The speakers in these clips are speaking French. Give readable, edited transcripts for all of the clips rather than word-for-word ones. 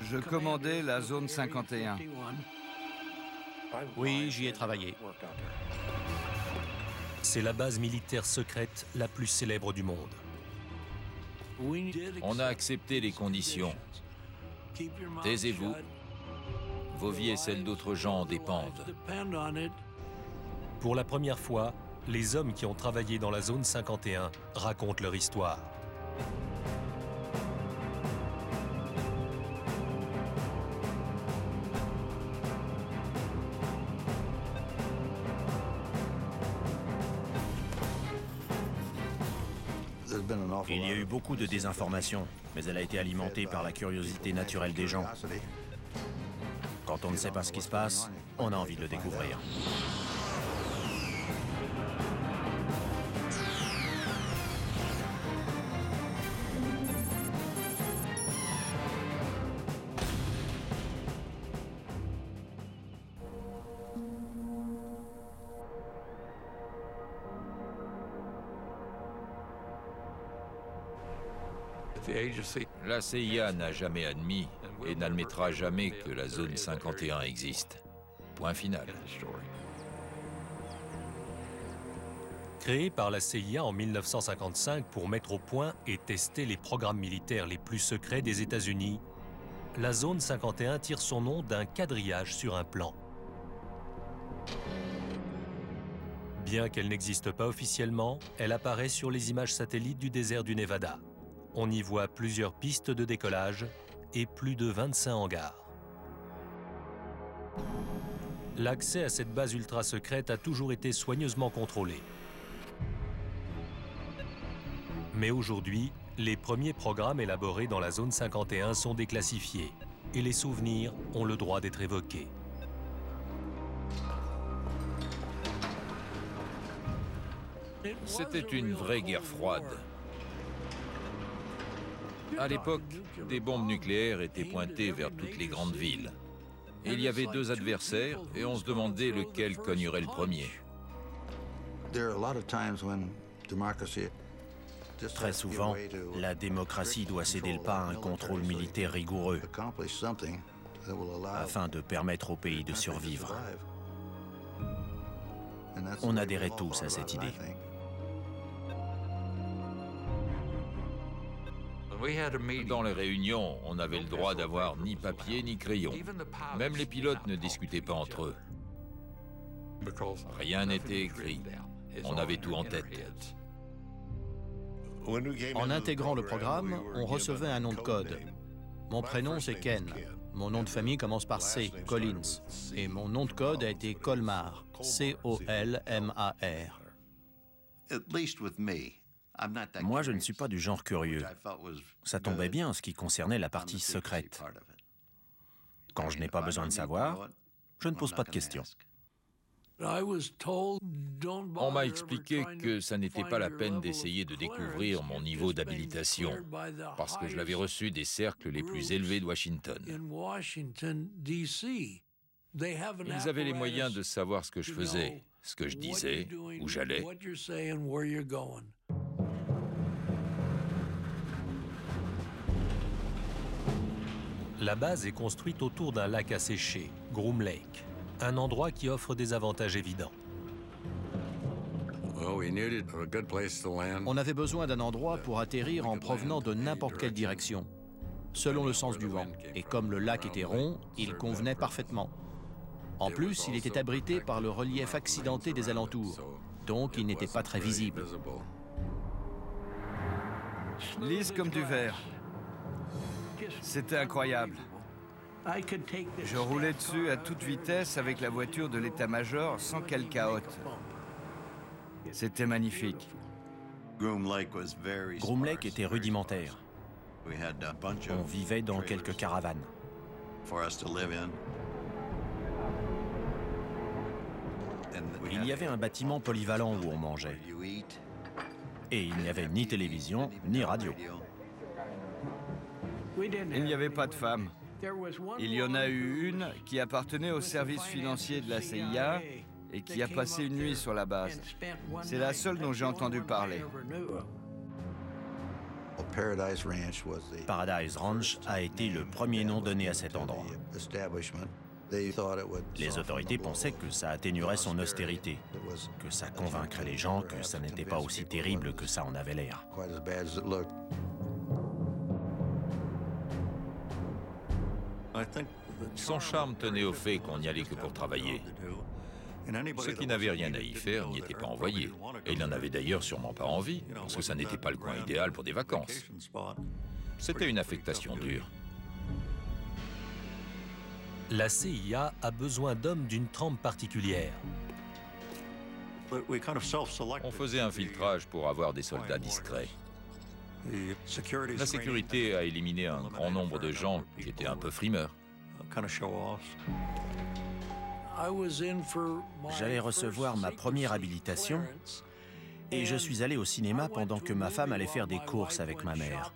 Je commandais la zone 51. Oui, j'y ai travaillé. C'est la base militaire secrète la plus célèbre du monde. On a accepté les conditions. Taisez-vous. Vos vies et celles d'autres gens en dépendent. Pour la première fois, les hommes qui ont travaillé dans la zone 51 racontent leur histoire. Il y a eu beaucoup de désinformation, mais elle a été alimentée par la curiosité naturelle des gens. Quand on ne sait pas ce qui se passe, on a envie de le découvrir. La CIA n'a jamais admis et n'admettra jamais que la zone 51 existe. Point final. Créée par la CIA en 1955 pour mettre au point et tester les programmes militaires les plus secrets des États-Unis, la zone 51 tire son nom d'un quadrillage sur un plan. Bien qu'elle n'existe pas officiellement, elle apparaît sur les images satellites du désert du Nevada. On y voit plusieurs pistes de décollage et plus de 25 hangars. L'accès à cette base ultra secrète a toujours été soigneusement contrôlé. Mais aujourd'hui, les premiers programmes élaborés dans la zone 51 sont déclassifiés et les souvenirs ont le droit d'être évoqués. C'était une vraie guerre froide. À l'époque, des bombes nucléaires étaient pointées vers toutes les grandes villes. Et il y avait deux adversaires et on se demandait lequel cognerait le premier. Très souvent, la démocratie doit céder le pas à un contrôle militaire rigoureux afin de permettre au pays de survivre. On adhérait tous à cette idée. Dans les réunions, on n'avait le droit d'avoir ni papier ni crayon. Même les pilotes ne discutaient pas entre eux. Rien n'était écrit. On avait tout en tête. En intégrant le programme, on recevait un nom de code. Mon prénom, c'est Ken. Mon nom de famille commence par C, Collins. Et mon nom de code a été Colmar, C-O-L-M-A-R. Moi, je ne suis pas du genre curieux. Ça tombait bien en ce qui concernait la partie secrète. Quand je n'ai pas besoin de savoir, je ne pose pas de questions. On m'a expliqué que ça n'était pas la peine d'essayer de découvrir mon niveau d'habilitation, parce que je l'avais reçu des cercles les plus élevés de Washington. Ils avaient les moyens de savoir ce que je faisais, ce que je disais, où j'allais. La base est construite autour d'un lac asséché, Groom Lake, un endroit qui offre des avantages évidents. On avait besoin d'un endroit pour atterrir en provenant de n'importe quelle direction, selon le sens du vent. Et comme le lac était rond, il convenait parfaitement. En plus, il était abrité par le relief accidenté des alentours, donc il n'était pas très visible. Lisse comme du verre. C'était incroyable. Je roulais dessus à toute vitesse avec la voiture de l'état-major sans qu'elle cahote. C'était magnifique. Groom Lake était rudimentaire. On vivait dans quelques caravanes. Il y avait un bâtiment polyvalent où on mangeait. Et il n'y avait ni télévision, ni radio. Il n'y avait pas de femmes. Il y en a eu une qui appartenait au service financier de la CIA et qui a passé une nuit sur la base. C'est la seule dont j'ai entendu parler. Paradise Ranch a été le premier nom donné à cet endroit. Les autorités pensaient que ça atténuerait son austérité, que ça convaincrait les gens que ça n'était pas aussi terrible que ça en avait l'air. Son charme tenait au fait qu'on n'y allait que pour travailler. Ceux qui n'avaient rien à y faire n'y étaient pas envoyés. Et il n'en avait d'ailleurs sûrement pas envie, parce que ça n'était pas le coin idéal pour des vacances. C'était une affectation dure. La CIA a besoin d'hommes d'une trempe particulière. On faisait un filtrage pour avoir des soldats discrets. La sécurité a éliminé un grand nombre de gens qui étaient un peu frimeurs. J'allais recevoir ma première habilitation et je suis allé au cinéma pendant que ma femme allait faire des courses avec ma mère.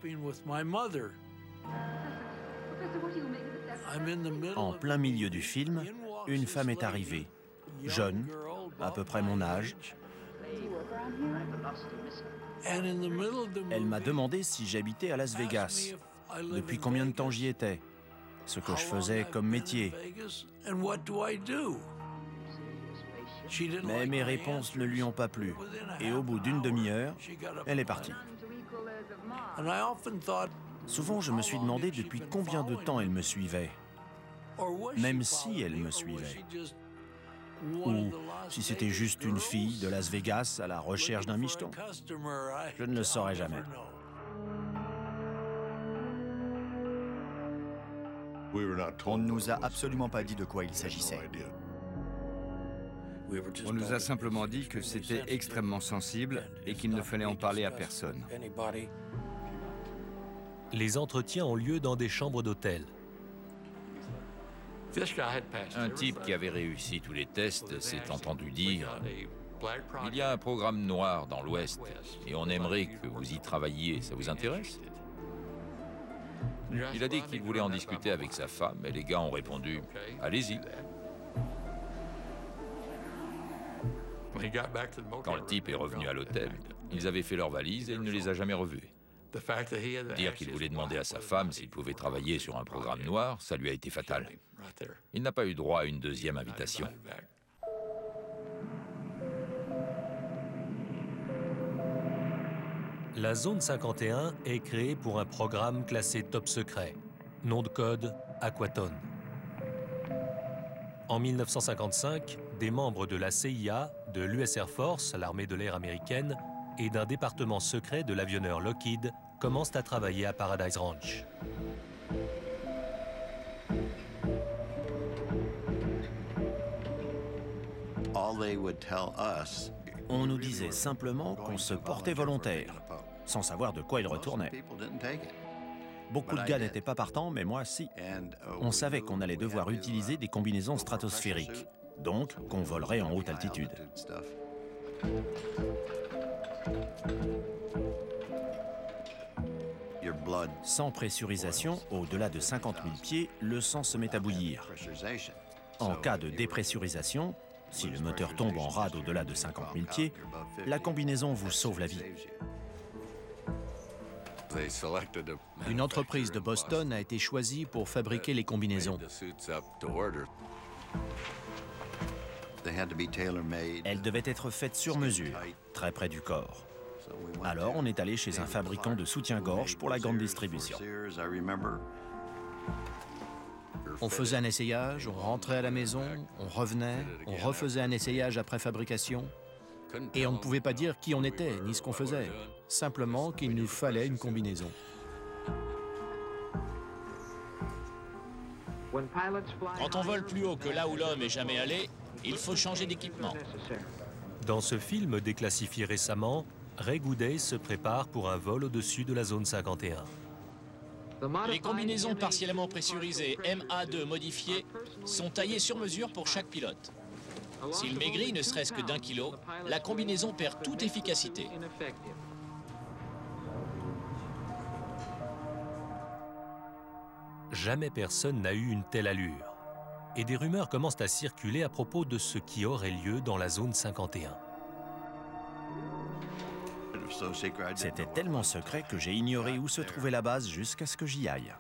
En plein milieu du film, une femme est arrivée, jeune, à peu près mon âge. Elle m'a demandé si j'habitais à Las Vegas, depuis combien de temps j'y étais, ce que je faisais comme métier. Mais mes réponses ne lui ont pas plu, et au bout d'une demi-heure, elle est partie. Souvent, je me suis demandé depuis combien de temps elle me suivait, même si elle me suivait. Ou si c'était juste une fille de Las Vegas à la recherche d'un micheton. Je ne le saurais jamais. On ne nous a absolument pas dit de quoi il s'agissait. On nous a simplement dit que c'était extrêmement sensible et qu'il ne fallait en parler à personne. Les entretiens ont lieu dans des chambres d'hôtel. Un type qui avait réussi tous les tests s'est entendu dire « Il y a un programme noir dans l'Ouest et on aimerait que vous y travailliez, ça vous intéresse ?» Il a dit qu'il voulait en discuter avec sa femme et les gars ont répondu « Allez-y ». Quand le type est revenu à l'hôtel, ils avaient fait leurs valises et il ne les a jamais revus. Dire qu'il voulait demander à sa femme s'il pouvait travailler sur un programme noir, ça lui a été fatal. Il n'a pas eu droit à une deuxième invitation. La zone 51 est créée pour un programme classé top secret. Nom de code, Aquaton. En 1955, des membres de la CIA, de l'US Air Force, l'armée de l'air américaine, et d'un département secret de l'avionneur Lockheed commencent à travailler à Paradise Ranch. On nous disait simplement qu'on se portait volontaire, sans savoir de quoi il retournait. Beaucoup de gars n'étaient pas partants, mais moi, si. On savait qu'on allait devoir utiliser des combinaisons stratosphériques, donc qu'on volerait en haute altitude. Sans pressurisation, au-delà de 50 000 pieds, le sang se met à bouillir. En cas de dépressurisation, si le moteur tombe en rade au-delà de 50 000 pieds, la combinaison vous sauve la vie. Une entreprise de Boston a été choisie pour fabriquer les combinaisons. Elles devaient être faites sur mesure, très près du corps. Alors, on est allé chez un fabricant de soutien-gorge pour la grande distribution. On faisait un essayage, on rentrait à la maison, on revenait, on refaisait un essayage après fabrication. Et on ne pouvait pas dire qui on était, ni ce qu'on faisait. Simplement qu'il nous fallait une combinaison. Quand on vole plus haut que là où l'homme est jamais allé, il faut changer d'équipement. Dans ce film déclassifié récemment, Ray Goudet se prépare pour un vol au-dessus de la zone 51. Les combinaisons partiellement pressurisées MA2 modifiées sont taillées sur mesure pour chaque pilote. S'il maigrit ne serait-ce que d'1 kilo, la combinaison perd toute efficacité. Jamais personne n'a eu une telle allure. Et des rumeurs commencent à circuler à propos de ce qui aurait lieu dans la zone 51. C'était tellement secret que j'ai ignoré où se trouvait la base jusqu'à ce que j'y aille.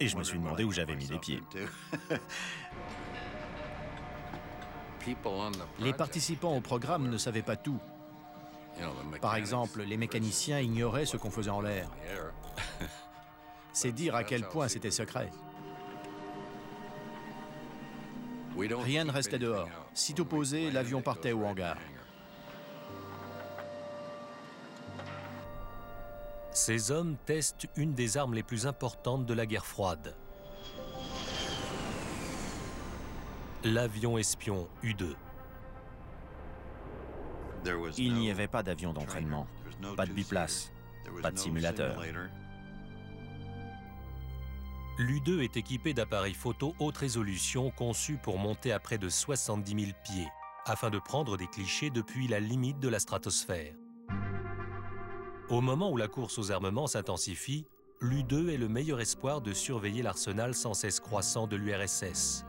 Et je me suis demandé où j'avais mis les pieds. Les participants au programme ne savaient pas tout. Par exemple, les mécaniciens ignoraient ce qu'on faisait en l'air. C'est dire à quel point c'était secret. Rien ne restait dehors. Sitôt posé, l'avion partait au hangar. Ces hommes testent une des armes les plus importantes de la guerre froide. L'avion espion U-2. Il n'y avait pas d'avion d'entraînement, pas de biplace, pas de simulateur. L'U-2 est équipé d'appareils photo haute résolution conçus pour monter à près de 70 000 pieds, afin de prendre des clichés depuis la limite de la stratosphère. Au moment où la course aux armements s'intensifie, l'U-2 est le meilleur espoir de surveiller l'arsenal sans cesse croissant de l'URSS.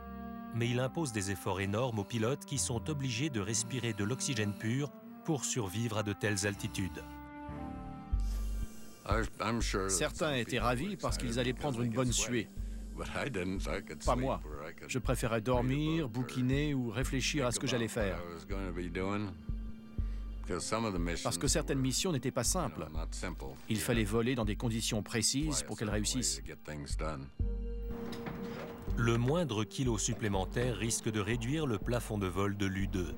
Mais il impose des efforts énormes aux pilotes qui sont obligés de respirer de l'oxygène pur pour survivre à de telles altitudes. Certains étaient ravis parce qu'ils allaient prendre une bonne suée. Pas moi. Je préférais dormir, bouquiner ou réfléchir à ce que j'allais faire. Parce que certaines missions n'étaient pas simples. Il fallait voler dans des conditions précises pour qu'elles réussissent. Le moindre kilo supplémentaire risque de réduire le plafond de vol de l'U-2.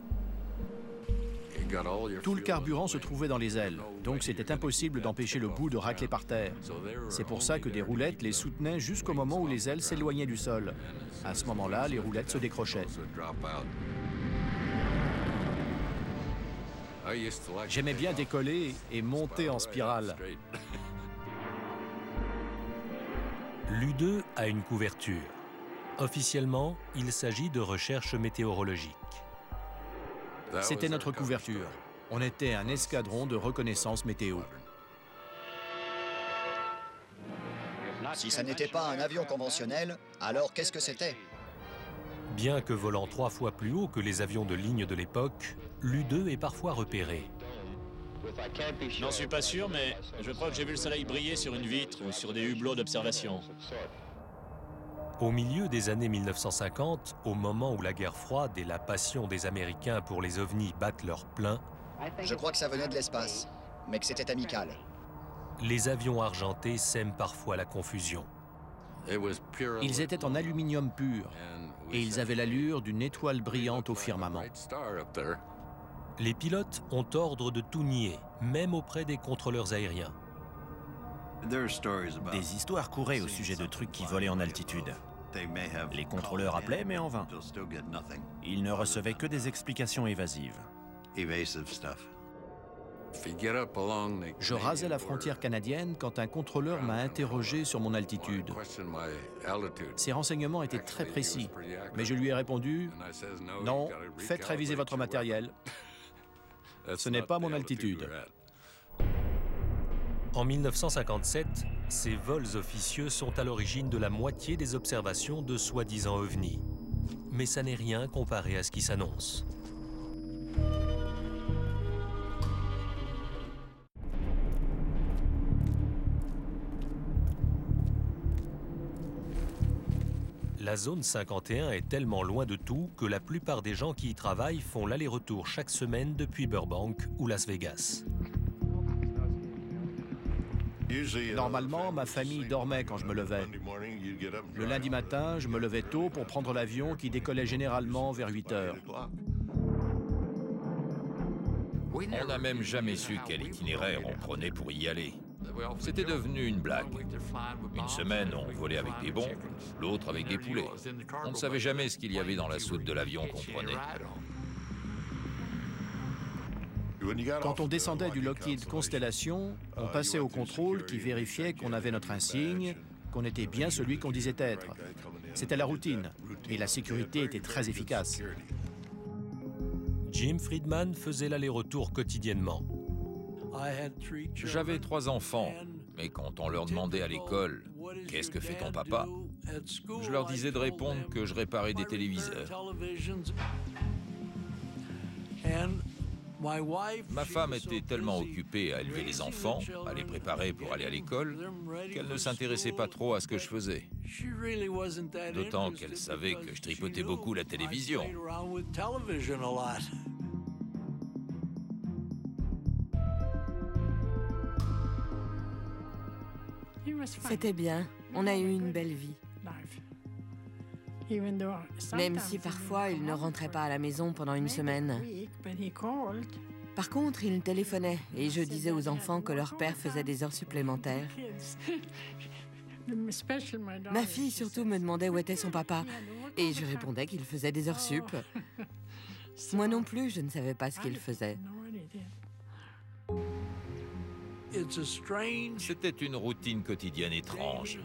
Tout le carburant se trouvait dans les ailes, donc c'était impossible d'empêcher le bout de racler par terre. C'est pour ça que des roulettes les soutenaient jusqu'au moment où les ailes s'éloignaient du sol. À ce moment-là, les roulettes se décrochaient. J'aimais bien décoller et monter en spirale. L'U-2 a une couverture. Officiellement, il s'agit de recherche météorologique. C'était notre couverture. On était un escadron de reconnaissance météo. Si ça n'était pas un avion conventionnel, alors qu'est-ce que c'était? Bien que volant 3 fois plus haut que les avions de ligne de l'époque, l'U-2 est parfois repéré. J'en suis pas sûr, mais je crois que j'ai vu le soleil briller sur une vitre ou sur des hublots d'observation. Au milieu des années 1950, au moment où la guerre froide et la passion des Américains pour les ovnis battent leur plein, je crois que ça venait de l'espace, mais que c'était amical. Les avions argentés sèment parfois la confusion. Ils étaient en aluminium pur et ils avaient l'allure d'une étoile brillante au firmament. Les pilotes ont ordre de tout nier, même auprès des contrôleurs aériens. Des histoires couraient au sujet de trucs qui volaient en altitude. Les contrôleurs appelaient, mais en vain. Ils ne recevaient que des explications évasives. Je rasais la frontière canadienne quand un contrôleur m'a interrogé sur mon altitude. Ses renseignements étaient très précis, mais je lui ai répondu « Non, faites réviser votre matériel. Ce n'est pas mon altitude. » En 1957, ces vols officieux sont à l'origine de la moitié des observations de soi-disant ovnis. Mais ça n'est rien comparé à ce qui s'annonce. La zone 51 est tellement loin de tout que la plupart des gens qui y travaillent font l'aller-retour chaque semaine depuis Burbank ou Las Vegas. Normalement, ma famille dormait quand je me levais. Le lundi matin, je me levais tôt pour prendre l'avion qui décollait généralement vers 8 heures. On n'a même jamais su quel itinéraire on prenait pour y aller. C'était devenu une blague. Une semaine, on volait avec des bombes, l'autre avec des poulets. On ne savait jamais ce qu'il y avait dans la soute de l'avion qu'on prenait. Quand on descendait du Lockheed Constellation, on passait au contrôle qui vérifiait qu'on avait notre insigne, qu'on était bien celui qu'on disait être. C'était la routine, et la sécurité était très efficace. Jim Friedman faisait l'aller-retour quotidiennement. J'avais 3 enfants, mais quand on leur demandait à l'école « Qu'est-ce que fait ton papa ?», je leur disais de répondre que je réparais des téléviseurs. Ma femme était tellement occupée à élever les enfants, à les préparer pour aller à l'école, qu'elle ne s'intéressait pas trop à ce que je faisais. D'autant qu'elle savait que je tripotais beaucoup la télévision. C'était bien, on a eu une belle vie. Même si parfois il ne rentrait pas à la maison pendant une semaine. Par contre, il téléphonait et je disais aux enfants que leur père faisait des heures supplémentaires. Ma fille surtout me demandait où était son papa et je répondais qu'il faisait des heures sup. Moi non plus, je ne savais pas ce qu'il faisait. C'était une routine quotidienne étrange.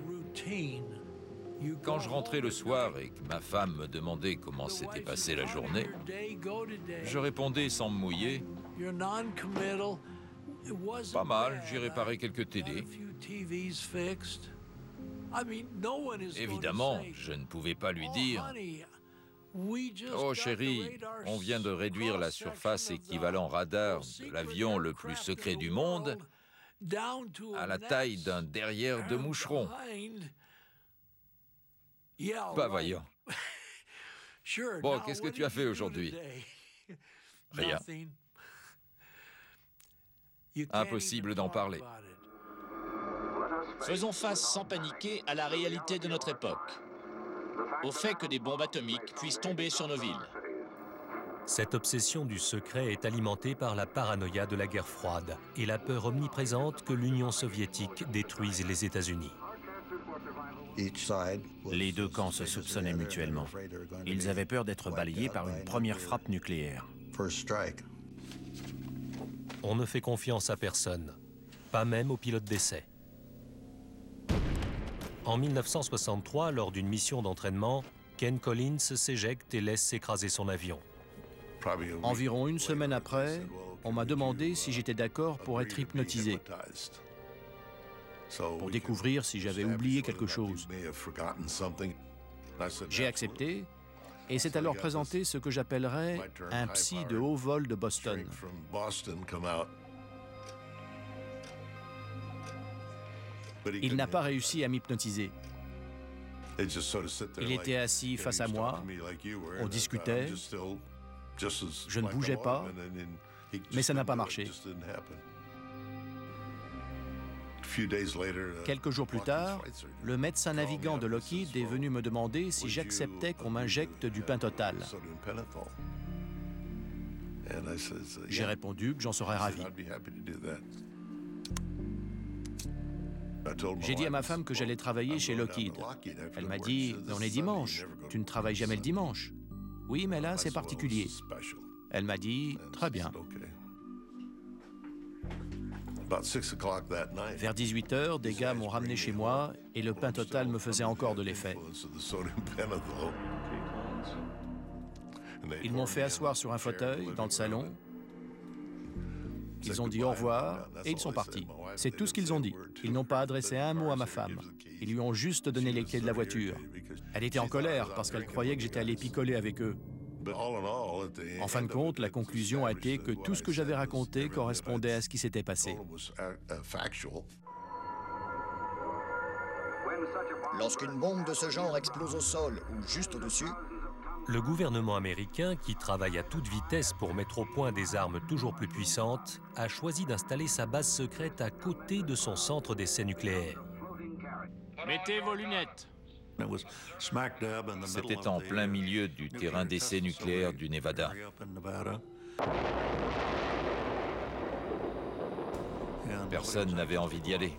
Quand je rentrais le soir et que ma femme me demandait comment s'était passée la journée, je répondais sans me mouiller. Pas mal, j'ai réparé quelques télés. Évidemment, je ne pouvais pas lui dire « Oh chérie, on vient de réduire la surface équivalent radar de l'avion le plus secret du monde à la taille d'un derrière de moucheron. » Pas vaillant. Bon, qu'est-ce que tu as fait aujourd'hui? Rien. Impossible d'en parler. Faisons face sans paniquer à la réalité de notre époque, au fait que des bombes atomiques puissent tomber sur nos villes. Cette obsession du secret est alimentée par la paranoïa de la guerre froide et la peur omniprésente que l'Union soviétique détruise les États-Unis. Les deux camps se soupçonnaient mutuellement. Ils avaient peur d'être balayés par une première frappe nucléaire. On ne fait confiance à personne, pas même aux pilotes d'essai. En 1963, lors d'une mission d'entraînement, Ken Collins s'éjecte et laisse s'écraser son avion. Environ une semaine après, on m'a demandé si j'étais d'accord pour être hypnotisé, pour découvrir si j'avais oublié quelque chose. J'ai accepté, et c'est alors présenté ce que j'appellerais un psy de haut vol de Boston. Il n'a pas réussi à m'hypnotiser. Il était assis face à moi, on discutait, je ne bougeais pas, mais ça n'a pas marché. Quelques jours plus tard, le médecin navigant de Lockheed est venu me demander si j'acceptais qu'on m'injecte du pentotal. J'ai répondu que j'en serais ravi. J'ai dit à ma femme que j'allais travailler chez Lockheed. Elle m'a dit « On est dimanche, tu ne travailles jamais le dimanche ». « Oui, mais là, c'est particulier ». Elle m'a dit « Très bien ». Vers 18h, des gars m'ont ramené chez moi et le pentotal me faisait encore de l'effet. Ils m'ont fait asseoir sur un fauteuil dans le salon. Ils ont dit au revoir et ils sont partis. C'est tout ce qu'ils ont dit. Ils n'ont pas adressé un mot à ma femme. Ils lui ont juste donné les clés de la voiture. Elle était en colère parce qu'elle croyait que j'étais allé picoler avec eux. En fin de compte, la conclusion a été que tout ce que j'avais raconté correspondait à ce qui s'était passé. Lorsqu'une bombe de ce genre explose au sol ou juste au-dessus, le gouvernement américain, qui travaille à toute vitesse pour mettre au point des armes toujours plus puissantes, a choisi d'installer sa base secrète à côté de son centre d'essai nucléaire. Mettez vos lunettes. C'était en plein milieu du terrain d'essai nucléaire du Nevada. Personne n'avait envie d'y aller.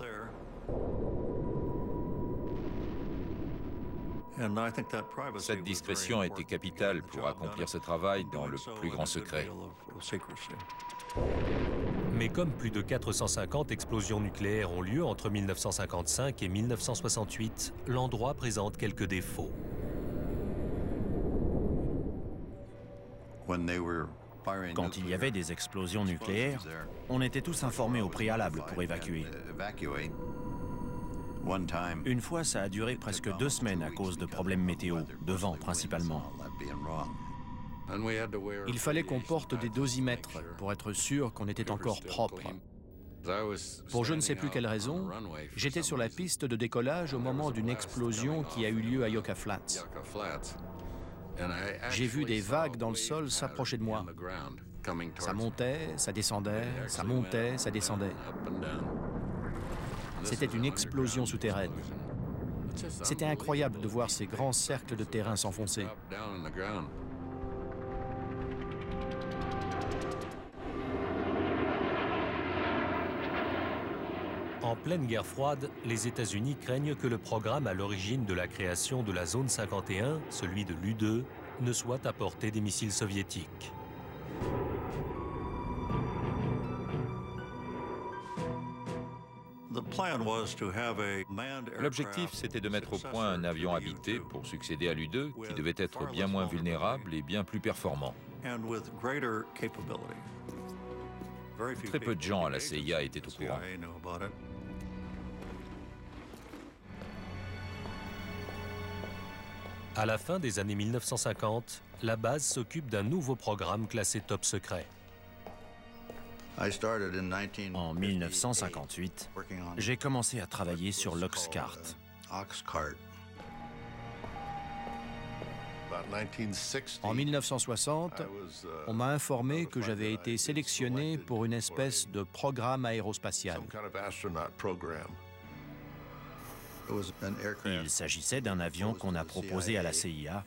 Cette discrétion était capitale pour accomplir ce travail dans le plus grand secret. Mais comme plus de 450 explosions nucléaires ont lieu entre 1955 et 1968, l'endroit présente quelques défauts. Quand il y avait des explosions nucléaires, on était tous informés au préalable pour évacuer. Une fois, ça a duré presque 2 semaines à cause de problèmes météo, de vent principalement. Il fallait qu'on porte des dosimètres pour être sûr qu'on était encore propre. Pour je ne sais plus quelle raison, j'étais sur la piste de décollage au moment d'une explosion qui a eu lieu à Yucca Flats. J'ai vu des vagues dans le sol s'approcher de moi. Ça montait, ça descendait, ça montait, ça descendait. C'était une explosion souterraine. C'était incroyable de voir ces grands cercles de terrain s'enfoncer. En pleine guerre froide, les États-Unis craignent que le programme à l'origine de la création de la zone 51, celui de l'U-2, ne soit à portée des missiles soviétiques. L'objectif, c'était de mettre au point un avion habité pour succéder à l'U-2, qui devait être bien moins vulnérable et bien plus performant. Très peu de gens à la CIA étaient au courant. À la fin des années 1950, la base s'occupe d'un nouveau programme classé top secret. En 1958, j'ai commencé à travailler sur l'Oxcart. En 1960, on m'a informé que j'avais été sélectionné pour une espèce de programme aérospatial. Il s'agissait d'un avion qu'on a proposé à la CIA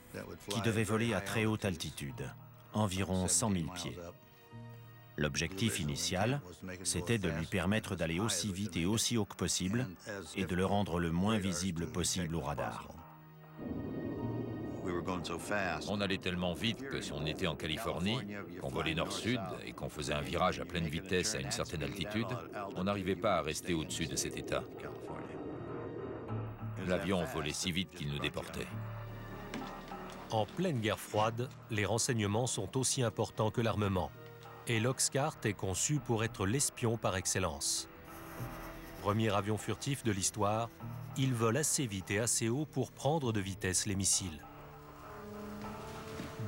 qui devait voler à très haute altitude, environ 100 000 pieds. L'objectif initial, c'était de lui permettre d'aller aussi vite et aussi haut que possible et de le rendre le moins visible possible au radar. On allait tellement vite que si on était en Californie, qu'on volait nord-sud et qu'on faisait un virage à pleine vitesse à une certaine altitude, on n'arrivait pas à rester au-dessus de cet état. L'avion volait si vite qu'il nous déportait. En pleine guerre froide, les renseignements sont aussi importants que l'armement. Et l'Oxcart est conçu pour être l'espion par excellence. Premier avion furtif de l'histoire, il vole assez vite et assez haut pour prendre de vitesse les missiles.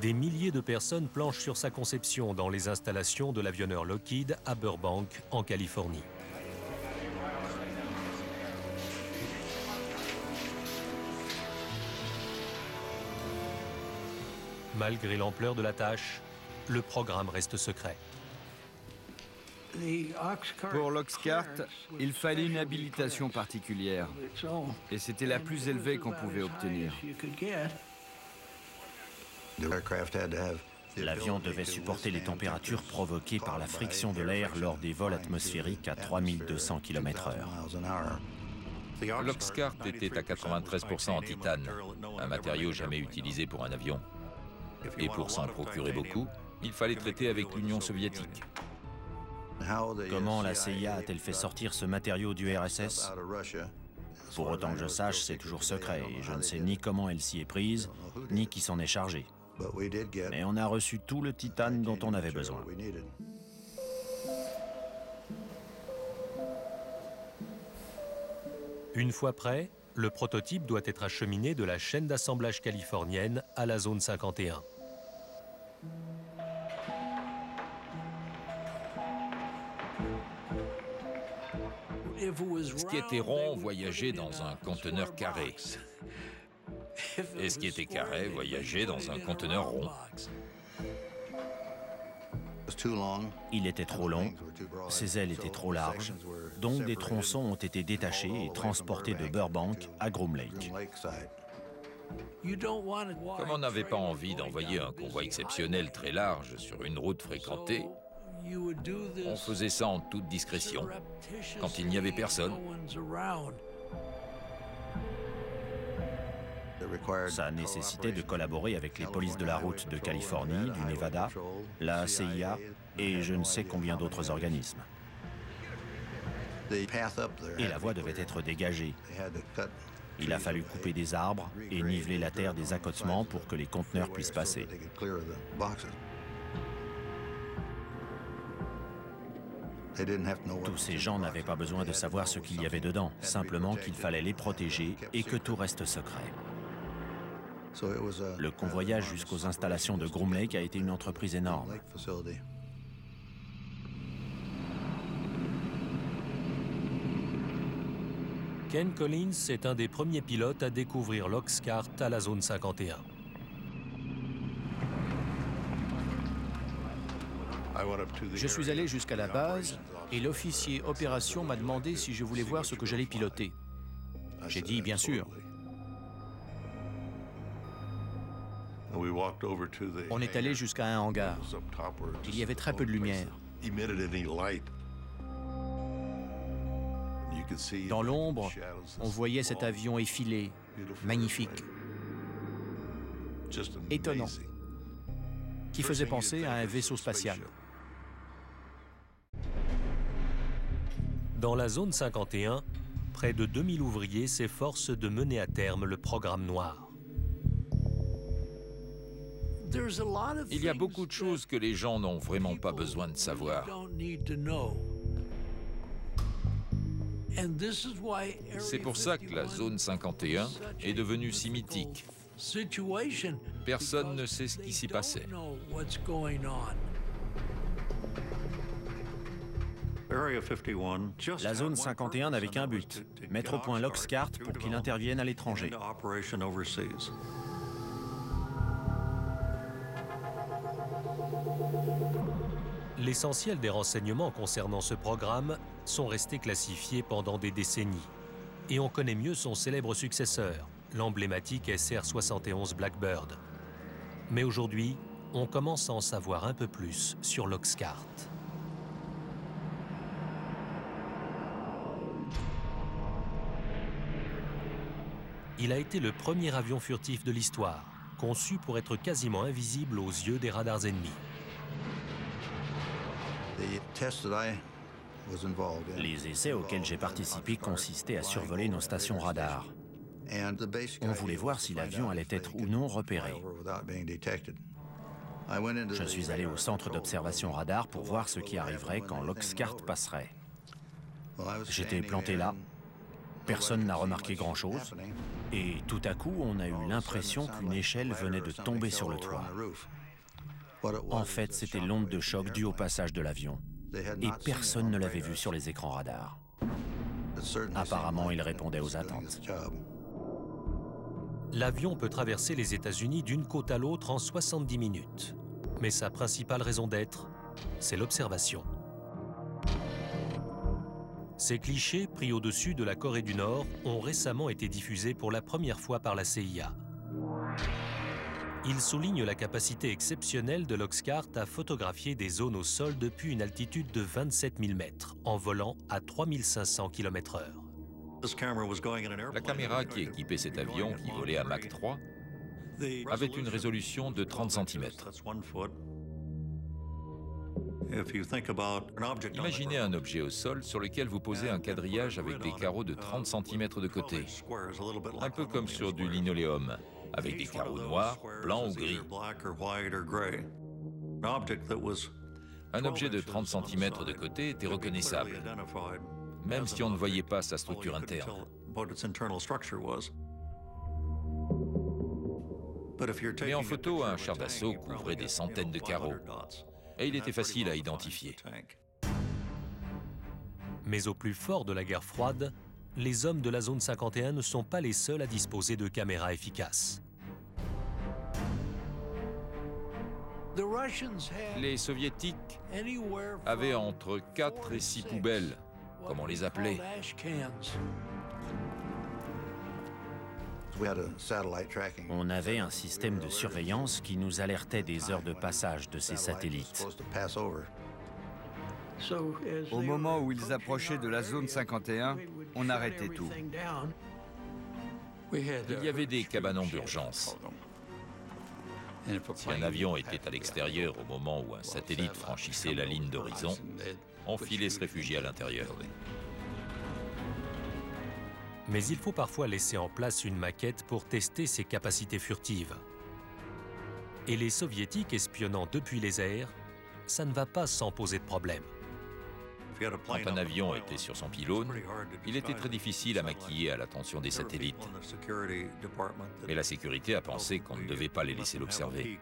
Des milliers de personnes planchent sur sa conception dans les installations de l'avionneur Lockheed à Burbank, en Californie. Malgré l'ampleur de la tâche, le programme reste secret. Pour l'Oxcart, il fallait une habilitation particulière. Et c'était la plus élevée qu'on pouvait obtenir. L'avion devait supporter les températures provoquées par la friction de l'air lors des vols atmosphériques à 3200 km/h. L'Oxcart était à 93% en titane, un matériau jamais utilisé pour un avion. Et pour s'en procurer beaucoup, il fallait traiter avec l'Union soviétique. Comment la CIA a-t-elle fait sortir ce matériau du RSS? Pour autant que je sache, c'est toujours secret et je ne sais ni comment elle s'y est prise, ni qui s'en est chargé. Mais on a reçu tout le titane dont on avait besoin. Une fois prêt, le prototype doit être acheminé de la chaîne d'assemblage californienne à la zone 51. Ce qui était rond voyageait dans un conteneur carré. Et ce qui était carré voyageait dans un conteneur rond. Il était trop long, ses ailes étaient trop larges, donc des tronçons ont été détachés et transportés de Burbank à Groom Lake. Comme on n'avait pas envie d'envoyer un convoi exceptionnel très large sur une route fréquentée, on faisait ça en toute discrétion, quand il n'y avait personne. Ça nécessitait de collaborer avec les polices de la route de Californie, du Nevada, la CIA et je ne sais combien d'autres organismes. Et la voie devait être dégagée. Il a fallu couper des arbres et niveler la terre des accotements pour que les conteneurs puissent passer. Tous ces gens n'avaient pas besoin de savoir ce qu'il y avait dedans, simplement qu'il fallait les protéger et que tout reste secret. Le convoyage jusqu'aux installations de Groom Lake a été une entreprise énorme. Ken Collins est un des premiers pilotes à découvrir l'Oxcart à la zone 51. Je suis allé jusqu'à la base et l'officier opération m'a demandé si je voulais voir ce que j'allais piloter. J'ai dit bien sûr. On est allé jusqu'à un hangar. Il y avait très peu de lumière. Dans l'ombre, on voyait cet avion effilé, magnifique, étonnant, qui faisait penser à un vaisseau spatial. Dans la zone 51, près de 2000 ouvriers s'efforcent de mener à terme le programme noir. Il y a beaucoup de choses que les gens n'ont vraiment pas besoin de savoir. C'est pour ça que la zone 51 est devenue si mythique. Personne ne sait ce qui s'y passait. La zone 51 n'avait qu'un but, mettre au point l'Oxcart pour qu'il intervienne à l'étranger. L'essentiel des renseignements concernant ce programme sont restés classifiés pendant des décennies. Et on connaît mieux son célèbre successeur, l'emblématique SR-71 Blackbird. Mais aujourd'hui, on commence à en savoir un peu plus sur l'Oxcart. Il a été le premier avion furtif de l'histoire, conçu pour être quasiment invisible aux yeux des radars ennemis. Les essais auxquels j'ai participé consistaient à survoler nos stations radars. On voulait voir si l'avion allait être ou non repéré. Je suis allé au centre d'observation radar pour voir ce qui arriverait quand l'Oxcart passerait. J'étais planté là. Personne n'a remarqué grand-chose. Et tout à coup, on a eu l'impression qu'une échelle venait de tomber sur le toit. En fait, c'était l'onde de choc due au passage de l'avion. Et personne ne l'avait vu sur les écrans radars. Apparemment, il répondait aux attentes. L'avion peut traverser les États-Unis d'une côte à l'autre en 70 minutes. Mais sa principale raison d'être, c'est l'observation. Ces clichés, pris au-dessus de la Corée du Nord, ont récemment été diffusés pour la première fois par la CIA. Ils soulignent la capacité exceptionnelle de l'Oxcart à photographier des zones au sol depuis une altitude de 27 000 mètres, en volant à 3500 km/h. La caméra qui équipait cet avion, qui volait à Mach 3, avait une résolution de 30 cm. Imaginez un objet au sol sur lequel vous posez un quadrillage avec des carreaux de 30 cm de côté, un peu comme sur du linoléum, avec des carreaux noirs, blancs ou gris. Un objet de 30 cm de côté était reconnaissable, même si on ne voyait pas sa structure interne. Mais en photo, un char d'assaut couvrait des centaines de carreaux, et il était facile à identifier. Mais au plus fort de la guerre froide, les hommes de la zone 51 ne sont pas les seuls à disposer de caméras efficaces. Les Soviétiques avaient entre 4 et 6 poubelles, comme on les appelait. On avait un système de surveillance qui nous alertait des heures de passage de ces satellites. Au moment où ils approchaient de la zone 51, on arrêtait tout. Il y avait des cabanons d'urgence. Si un avion était à l'extérieur au moment où un satellite franchissait la ligne d'horizon, on filait se réfugier à l'intérieur. Mais il faut parfois laisser en place une maquette pour tester ses capacités furtives. Et les Soviétiques espionnant depuis les airs, ça ne va pas sans poser de problème. Quand un avion était sur son pylône, il était très difficile à maquiller à l'attention des satellites. Mais la sécurité a pensé qu'on ne devait pas les laisser l'observer.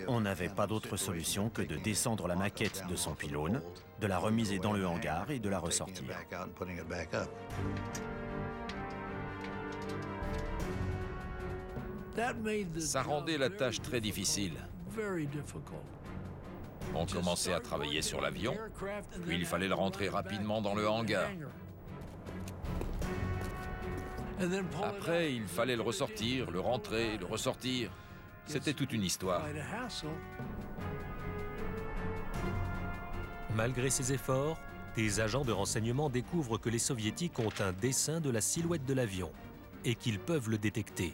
On n'avait pas d'autre solution que de descendre la maquette de son pylône, de la remiser dans le hangar et de la ressortir. Ça rendait la tâche très difficile. On commençait à travailler sur l'avion, puis il fallait le rentrer rapidement dans le hangar. Après, il fallait le ressortir, le rentrer, le ressortir. C'était toute une histoire. Malgré ces efforts, des agents de renseignement découvrent que les Soviétiques ont un dessin de la silhouette de l'avion et qu'ils peuvent le détecter.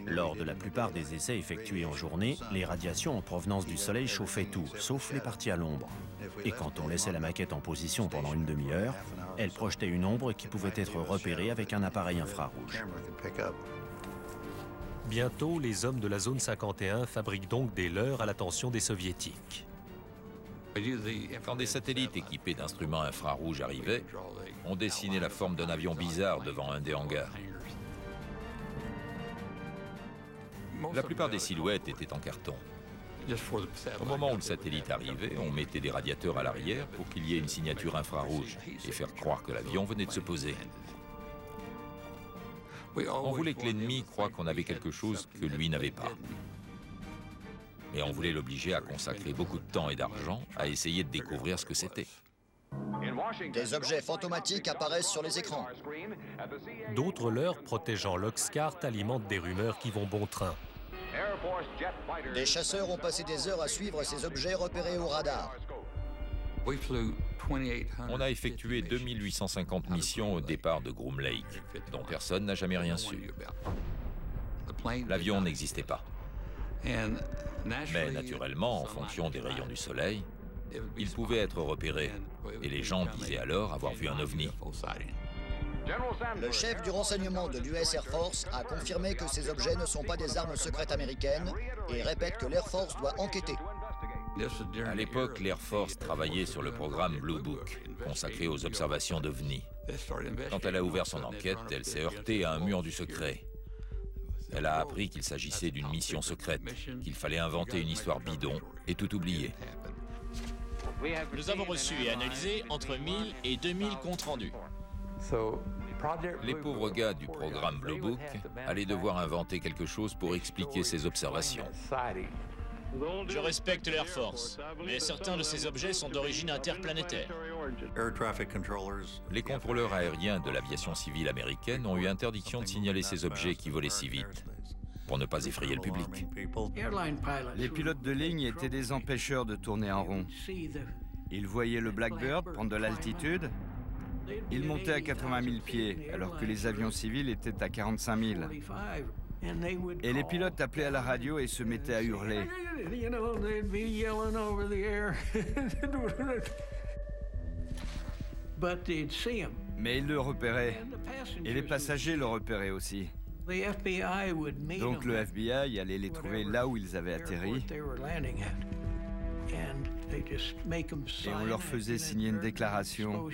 Lors de la plupart des essais effectués en journée, les radiations en provenance du Soleil chauffaient tout, sauf les parties à l'ombre. Et quand on laissait la maquette en position pendant une demi-heure, elle projetait une ombre qui pouvait être repérée avec un appareil infrarouge. Bientôt, les hommes de la zone 51 fabriquent donc des leurres à l'attention des Soviétiques. Quand des satellites équipés d'instruments infrarouges arrivaient, on dessinait la forme d'un avion bizarre devant un des hangars. La plupart des silhouettes étaient en carton. Au moment où le satellite arrivait, on mettait des radiateurs à l'arrière pour qu'il y ait une signature infrarouge et faire croire que l'avion venait de se poser. On voulait que l'ennemi croie qu'on avait quelque chose que lui n'avait pas. Et on voulait l'obliger à consacrer beaucoup de temps et d'argent à essayer de découvrir ce que c'était. Des objets fantomatiques apparaissent sur les écrans. D'autres leurres protégeant l'Oxcart alimentent des rumeurs qui vont bon train. Des chasseurs ont passé des heures à suivre ces objets repérés au radar. On a effectué 2850 missions au départ de Groom Lake, dont personne n'a jamais rien su. L'avion n'existait pas. Mais naturellement, en fonction des rayons du soleil, il pouvait être repéré. Et les gens disaient alors avoir vu un ovni. Le chef du renseignement de l'US Air Force a confirmé que ces objets ne sont pas des armes secrètes américaines et répète que l'Air Force doit enquêter. À l'époque, l'Air Force travaillait sur le programme Blue Book, consacré aux observations d'OVNI. Quand elle a ouvert son enquête, elle s'est heurtée à un mur du secret. Elle a appris qu'il s'agissait d'une mission secrète, qu'il fallait inventer une histoire bidon et tout oublier. Nous avons reçu et analysé entre 1000 et 2000 comptes rendus. Les pauvres gars du programme Blue Book allaient devoir inventer quelque chose pour expliquer ces observations. Je respecte l'Air Force, mais certains de ces objets sont d'origine interplanétaire. Les contrôleurs aériens de l'aviation civile américaine ont eu interdiction de signaler ces objets qui volaient si vite, pour ne pas effrayer le public. Les pilotes de ligne étaient des empêcheurs de tourner en rond. Ils voyaient le Blackbird prendre de l'altitude. Ils montaient à 80 000 pieds, alors que les avions civils étaient à 45 000. Et les pilotes appelaient à la radio et se mettaient à hurler. Mais ils le repéraient. Et les passagers le repéraient aussi. Donc le FBI allait les trouver là où ils avaient atterri. Et on leur faisait signer une déclaration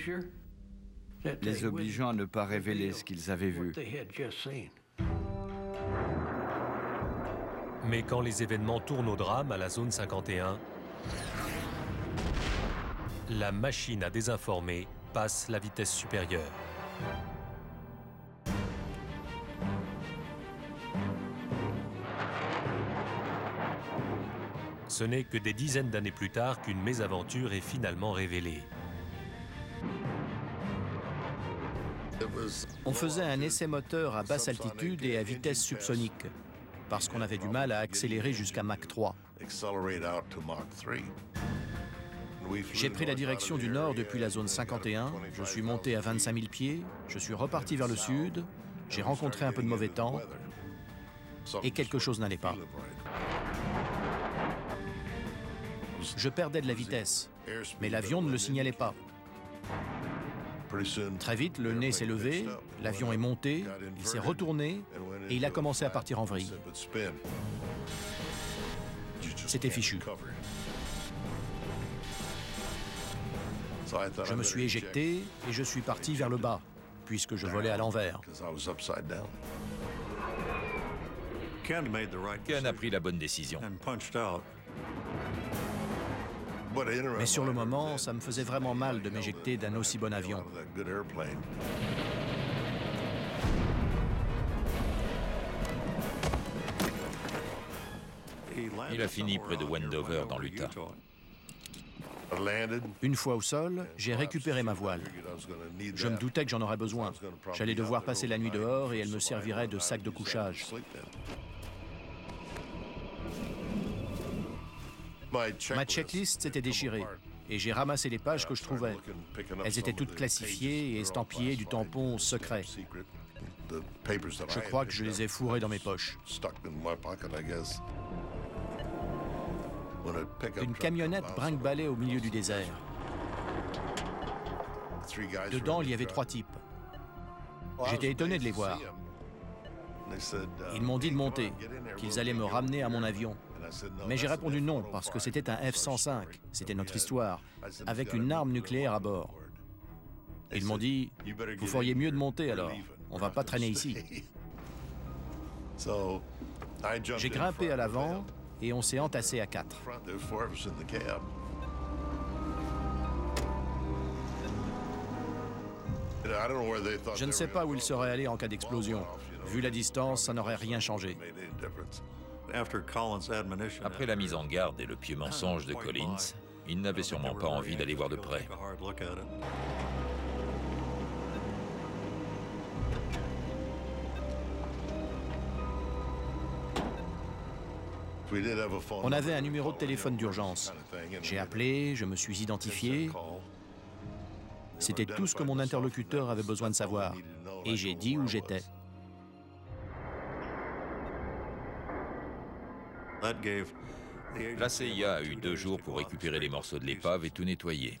les obligeant à ne pas révéler ce qu'ils avaient vu. Mais quand les événements tournent au drame à la zone 51, la machine à désinformer passe la vitesse supérieure. Ce n'est que des dizaines d'années plus tard qu'une mésaventure est finalement révélée. On faisait un essai moteur à basse altitude et à vitesse subsonique, parce qu'on avait du mal à accélérer jusqu'à Mach 3. J'ai pris la direction du nord depuis la zone 51, je suis monté à 25 000 pieds, je suis reparti vers le sud, j'ai rencontré un peu de mauvais temps, et quelque chose n'allait pas. Je perdais de la vitesse, mais l'avion ne le signalait pas. Très vite, le nez s'est levé, l'avion est monté, il s'est retourné et il a commencé à partir en vrille. C'était fichu. Je me suis éjecté et je suis parti vers le bas, puisque je volais à l'envers. Ken a pris la bonne décision. Mais sur le moment, ça me faisait vraiment mal de m'éjecter d'un aussi bon avion. Il a fini près de Wendover, dans l'Utah. Une fois au sol, j'ai récupéré ma voile. Je me doutais que j'en aurais besoin. J'allais devoir passer la nuit dehors et elle me servirait de sac de couchage. Ma checklist s'était déchirée et j'ai ramassé les pages que je trouvais. Elles étaient toutes classifiées et estampillées du tampon secret. Je crois que je les ai fourrées dans mes poches. Une camionnette brinque-ballait au milieu du désert. Dedans, il y avait 3 types. J'étais étonné de les voir. Ils m'ont dit de monter, qu'ils allaient me ramener à mon avion. Mais j'ai répondu non, parce que c'était un F-105, c'était notre histoire, avec une arme nucléaire à bord. Ils m'ont dit, vous feriez mieux de monter alors, on va pas traîner ici. J'ai grimpé à l'avant et on s'est entassé à 4. Je ne sais pas où ils seraient allés en cas d'explosion. Vu la distance, ça n'aurait rien changé. Après la mise en garde et le pieux mensonge de Collins, il n'avait sûrement pas envie d'aller voir de près. On avait un numéro de téléphone d'urgence. J'ai appelé, je me suis identifié. C'était tout ce que mon interlocuteur avait besoin de savoir. Et j'ai dit où j'étais. La CIA a eu 2 jours pour récupérer les morceaux de l'épave et tout nettoyer.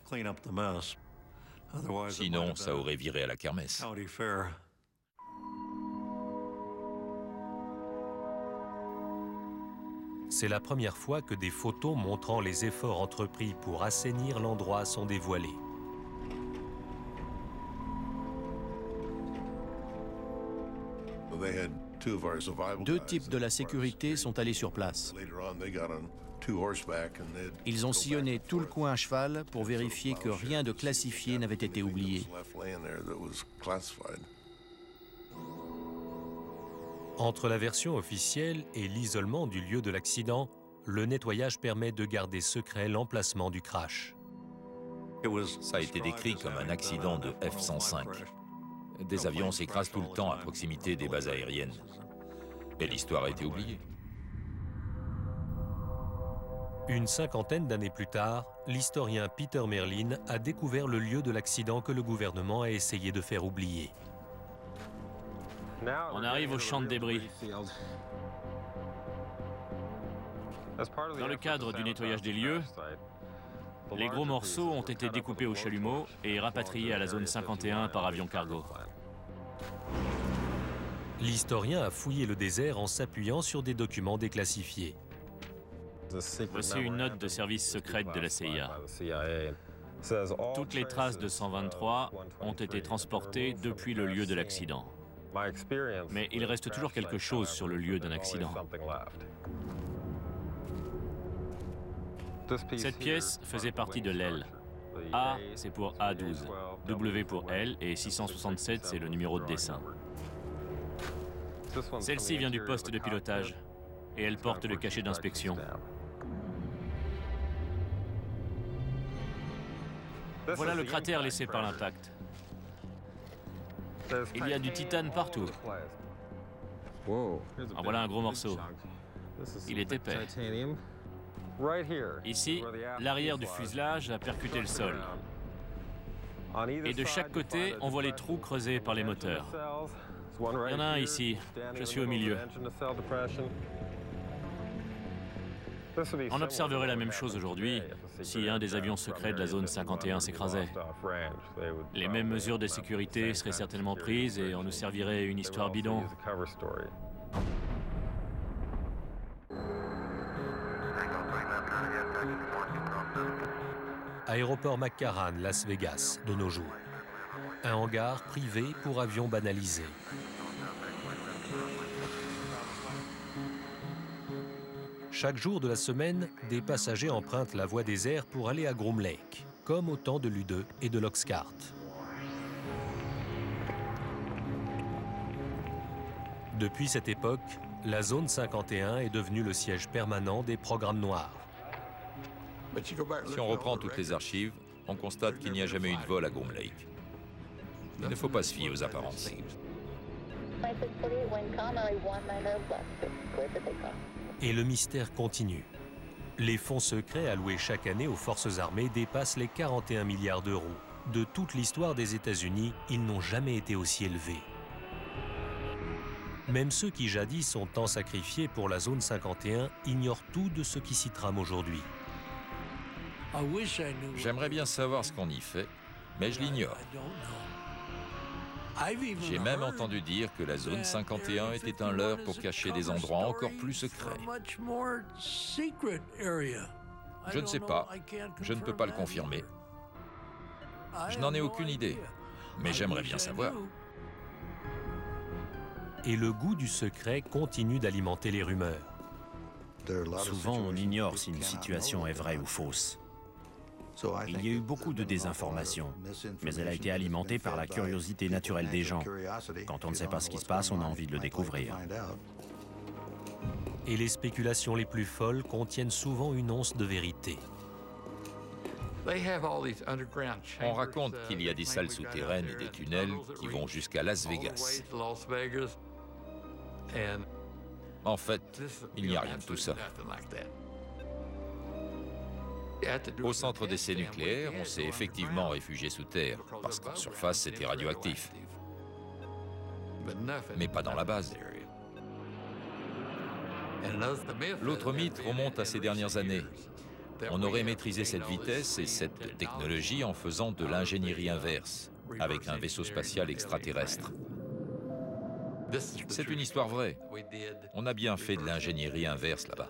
Sinon, ça aurait viré à la kermesse. C'est la première fois que des photos montrant les efforts entrepris pour assainir l'endroit sont dévoilées. Deux types de la sécurité sont allés sur place. Ils ont sillonné tout le coin à cheval pour vérifier que rien de classifié n'avait été oublié. Entre la version officielle et l'isolement du lieu de l'accident, le nettoyage permet de garder secret l'emplacement du crash. Ça a été décrit comme un accident de F-105. Des avions s'écrasent tout le temps à proximité des bases aériennes. Et l'histoire a été oubliée. Une cinquantaine d'années plus tard, l'historien Peter Merlin a découvert le lieu de l'accident que le gouvernement a essayé de faire oublier. On arrive au champ de débris. Dans le cadre du nettoyage des lieux, les gros morceaux ont été découpés au chalumeau et rapatriés à la zone 51 par avion cargo. L'historien a fouillé le désert en s'appuyant sur des documents déclassifiés. Voici une note de service secrète de la CIA. Toutes les traces de 123 ont été transportées depuis le lieu de l'accident. Mais il reste toujours quelque chose sur le lieu d'un accident. Cette pièce faisait partie de l'aile. A, c'est pour A12, W pour L et 667, c'est le numéro de dessin. Celle-ci vient du poste de pilotage et elle porte le cachet d'inspection. Voilà le cratère laissé par l'impact. Il y a du titane partout. En voilà un gros morceau. Il est épais. Ici, l'arrière du fuselage a percuté le sol. Et de chaque côté, on voit les trous creusés par les moteurs. Il y en a un ici. Je suis au milieu. On observerait la même chose aujourd'hui si un des avions secrets de la zone 51 s'écrasait. Les mêmes mesures de sécurité seraient certainement prises et on nous servirait une histoire bidon. Aéroport McCarran, Las Vegas, de nos jours. Un hangar privé pour avions banalisés. Chaque jour de la semaine, des passagers empruntent la voie des airs pour aller à Groom Lake, comme au temps de l'U-2 et de l'Oxcart. Depuis cette époque, la zone 51 est devenue le siège permanent des programmes noirs. Si on reprend toutes les archives, on constate qu'il n'y a jamais eu de vol à Groom Lake. Il ne faut pas se fier aux apparences. Et le mystère continue. Les fonds secrets alloués chaque année aux forces armées dépassent les 41 milliards d'euros. De toute l'histoire des États-Unis, ils n'ont jamais été aussi élevés. Même ceux qui jadis ont tant sacrifié pour la zone 51 ignorent tout de ce qui s'y trame aujourd'hui. J'aimerais bien savoir ce qu'on y fait, mais je l'ignore. J'ai même entendu dire que la zone 51 était un leurre pour cacher des endroits encore plus secrets. Je ne sais pas, je ne peux pas le confirmer. Je n'en ai aucune idée, mais j'aimerais bien savoir. Et le goût du secret continue d'alimenter les rumeurs. Souvent, on ignore si une situation est vraie ou fausse. Il y a eu beaucoup de désinformation, mais elle a été alimentée par la curiosité naturelle des gens. Quand on ne sait pas ce qui se passe, on a envie de le découvrir. Et les spéculations les plus folles contiennent souvent une once de vérité. On raconte qu'il y a des salles souterraines et des tunnels qui vont jusqu'à Las Vegas. En fait, il n'y a rien de tout ça. Au centre d'essai nucléaire, on s'est effectivement réfugié sous terre, parce qu'en surface, c'était radioactif. Mais pas dans la base. L'autre mythe remonte à ces dernières années. On aurait maîtrisé cette vitesse et cette technologie en faisant de l'ingénierie inverse, avec un vaisseau spatial extraterrestre. C'est une histoire vraie. On a bien fait de l'ingénierie inverse là-bas.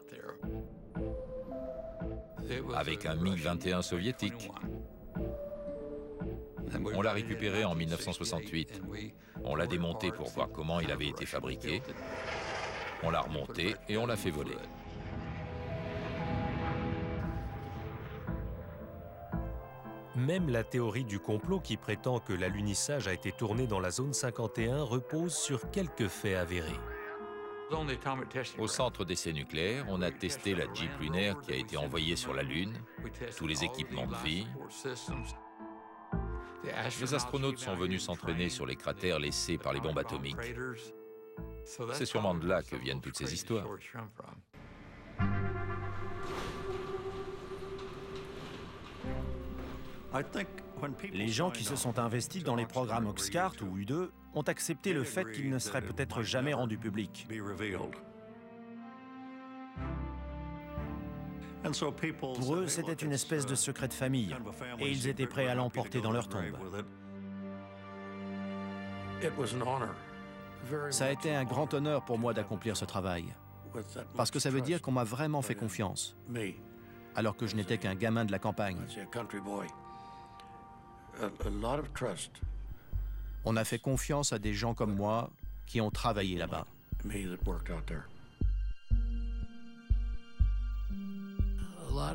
Avec un MiG-21 soviétique. On l'a récupéré en 1968. On l'a démonté pour voir comment il avait été fabriqué. On l'a remonté et on l'a fait voler. Même la théorie du complot qui prétend que l'alunissage a été tourné dans la zone 51 repose sur quelques faits avérés. Au centre d'essai nucléaire, on a testé la Jeep lunaire qui a été envoyée sur la Lune, tous les équipements de vie. Les astronautes sont venus s'entraîner sur les cratères laissés par les bombes atomiques. C'est sûrement de là que viennent toutes ces histoires. Les gens qui se sont investis dans les programmes Oxcart ou U-2 ont accepté le fait qu'ils ne seraient peut-être jamais rendus publics. Pour eux, c'était une espèce de secret de famille, et ils étaient prêts à l'emporter dans leur tombe. Ça a été un grand honneur pour moi d'accomplir ce travail, parce que ça veut dire qu'on m'a vraiment fait confiance, alors que je n'étais qu'un gamin de la campagne. On a fait confiance à des gens comme moi qui ont travaillé là-bas.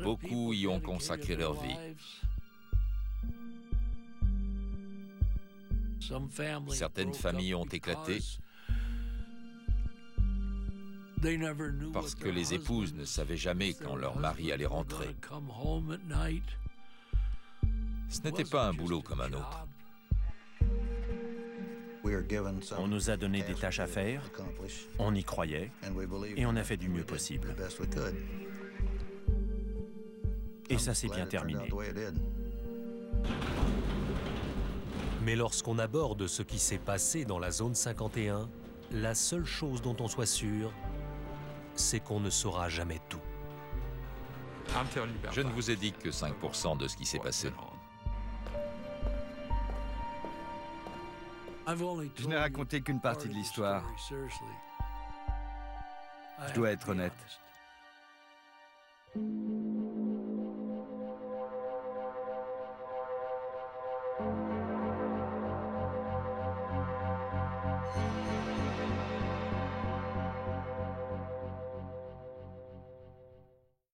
Beaucoup y ont consacré leur vie. Certaines familles ont éclaté parce que les épouses ne savaient jamais quand leur mari allait rentrer. Ce n'était pas un boulot comme un autre. On nous a donné des tâches à faire, on y croyait, et on a fait du mieux possible. Et ça s'est bien terminé. Mais lorsqu'on aborde ce qui s'est passé dans la zone 51, la seule chose dont on soit sûr, c'est qu'on ne saura jamais tout. Je ne vous ai dit que 5% de ce qui s'est passé. Je n'ai raconté qu'une partie de l'histoire. Je dois être honnête.